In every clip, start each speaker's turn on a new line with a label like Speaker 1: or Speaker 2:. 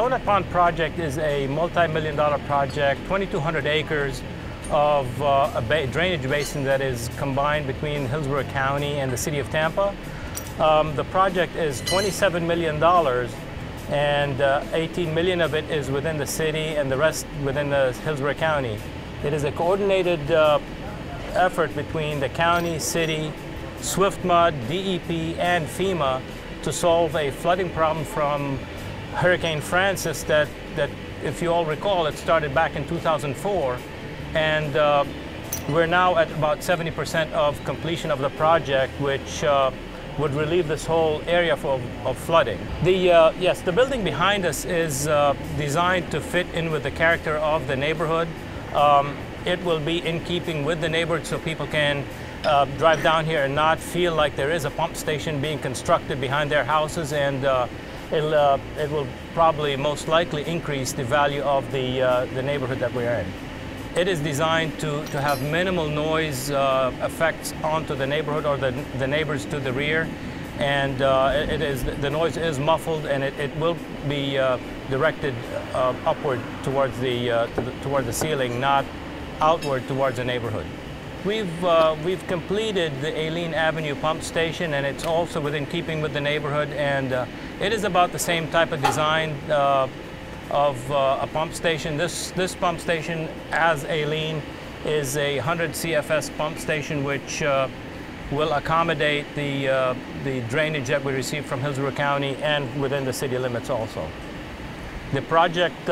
Speaker 1: Donut Pond project is a multi-million-dollar project, 2,200 acres of a drainage basin that is combined between Hillsborough County and the city of Tampa. The project is $27 million, and 18 million of it is within the city and the rest within the Hillsborough County. It is a coordinated effort between the county, city, SwiftMud, DEP, and FEMA to solve a flooding problem from Hurricane Francis that if you all recall, it started back in 2004, and we're now at about 70% of completion of the project, which would relieve this whole area of flooding. Yes, the building behind us is designed to fit in with the character of the neighborhood. It will be in keeping with the neighborhood so people can drive down here and not feel like there is a pump station being constructed behind their houses, and it will probably most likely increase the value of the neighborhood that we're in. It is designed to have minimal noise effects onto the neighborhood or the neighbors to the rear, and the noise is muffled, and it will be directed upward towards the ceiling, not outward towards the neighborhood. We've completed the Aileen Avenue pump station, and it's also within keeping with the neighborhood, and it is about the same type of design of a pump station. This pump station, as Aileen, is a 100 CFS pump station, which will accommodate the drainage that we receive from Hillsborough County and within the city limits also. The project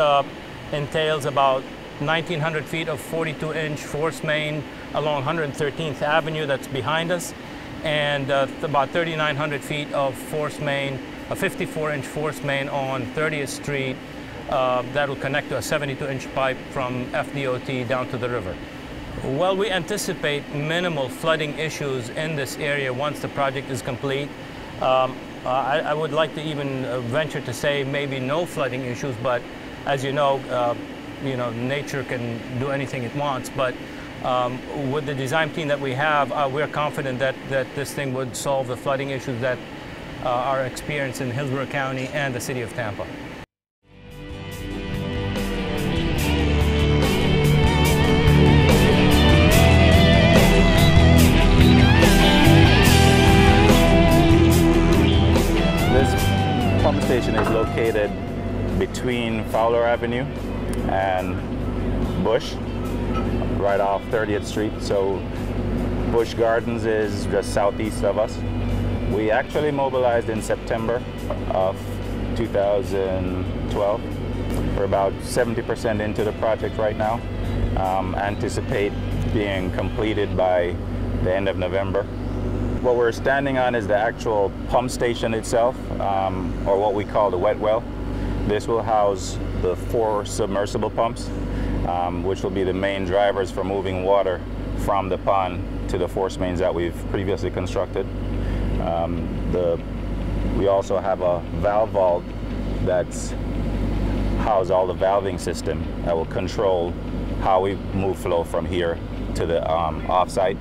Speaker 1: entails about 1,900 feet of 42-inch force main along 113th Avenue that's behind us, and about 3,900 feet of force main, a 54-inch force main on 30th Street that will connect to a 72-inch pipe from FDOT down to the river. Well, we anticipate minimal flooding issues in this area once the project is complete. I would like to even venture to say maybe no flooding issues, but as you know, nature can do anything it wants. But with the design team that we have, we're confident that this thing would solve the flooding issues that are experienced in Hillsborough County and the city of Tampa.
Speaker 2: This pump station is located between Fowler Avenue and Bush, right off 30th Street. So Bush Gardens is just southeast of us. We actually mobilized in September of 2012. We're about 70% into the project right now. Anticipate being completed by the end of November. What we're standing on is the actual pump station itself, or what we call the wet well. This will house the 4 submersible pumps, which will be the main drivers for moving water from the pond to the force mains that we've previously constructed. We also have a valve vault that's house all the valving system that will control how we move flow from here to the offsite.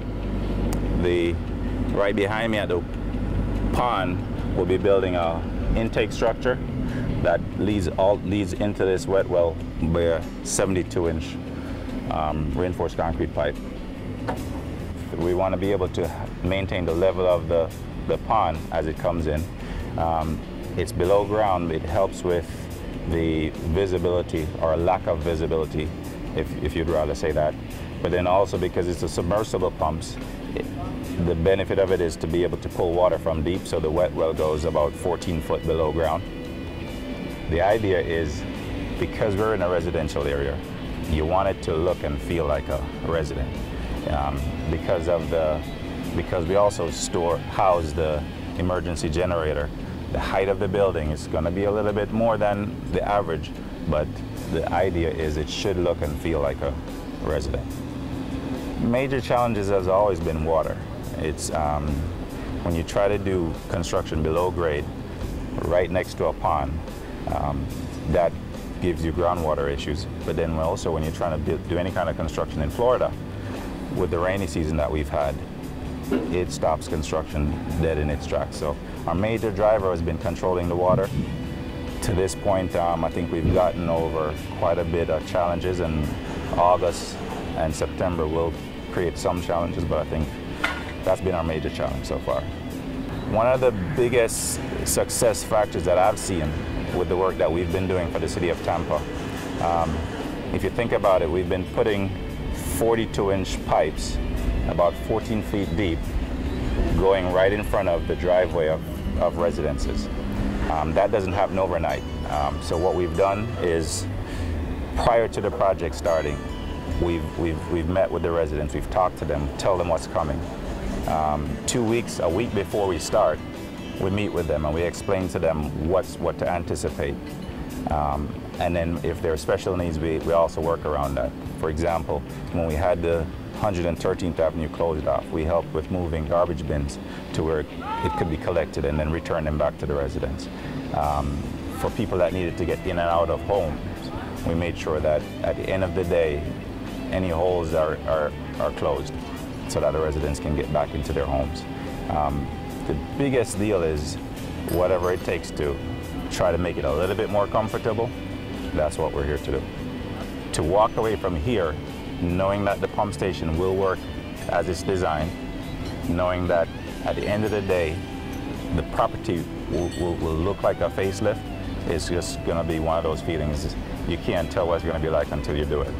Speaker 2: Right behind me at the pond, we'll be building a intake structure that leads into this wet well by a 72-inch reinforced concrete pipe. We want to be able to maintain the level of the pond as it comes in. It's below ground. It helps with the visibility, or lack of visibility, if you'd rather say that. But then also, because it's a submersible pumps, the benefit of it is to be able to pull water from deep, so the wet well goes about 14 foot below ground. The idea is, because we're in a residential area, you want it to look and feel like a resident. Because we also house the emergency generator. The height of the building is going to be a little bit more than the average, but the idea is it should look and feel like a resident. Major challenges has always been water. It's when you try to do construction below grade, right next to a pond, that gives you groundwater issues. But then also when you're trying to do any kind of construction in Florida, with the rainy season that we've had, it stops construction dead in its tracks. So our major driver has been controlling the water. To this point, I think we've gotten over quite a bit of challenges, and August and September will create some challenges, but I think that's been our major challenge so far. One of the biggest success factors that I've seen with the work that we've been doing for the city of Tampa, if you think about it, we've been putting 42-inch pipes about 14 feet deep going right in front of the driveway of residences. That doesn't happen overnight. So what we've done is, prior to the project starting, we've met with the residents, we've talked to them, tell them what's coming. 2 weeks, a week before we start, we meet with them and we explain to them what to anticipate. And then if there are special needs, we also work around that. For example, when we had the 113th Avenue closed off, we helped with moving garbage bins to where it could be collected and then return them back to the residents. For people that needed to get in and out of homes, we made sure that at the end of the day, any holes are closed so that the residents can get back into their homes. The biggest deal is whatever it takes to try to make it a little bit more comfortable. That's what we're here to do. To walk away from here knowing that the pump station will work as it's designed, knowing that at the end of the day, the property will look like a facelift, is just going to be one of those feelings you can't tell what it's going to be like until you do it.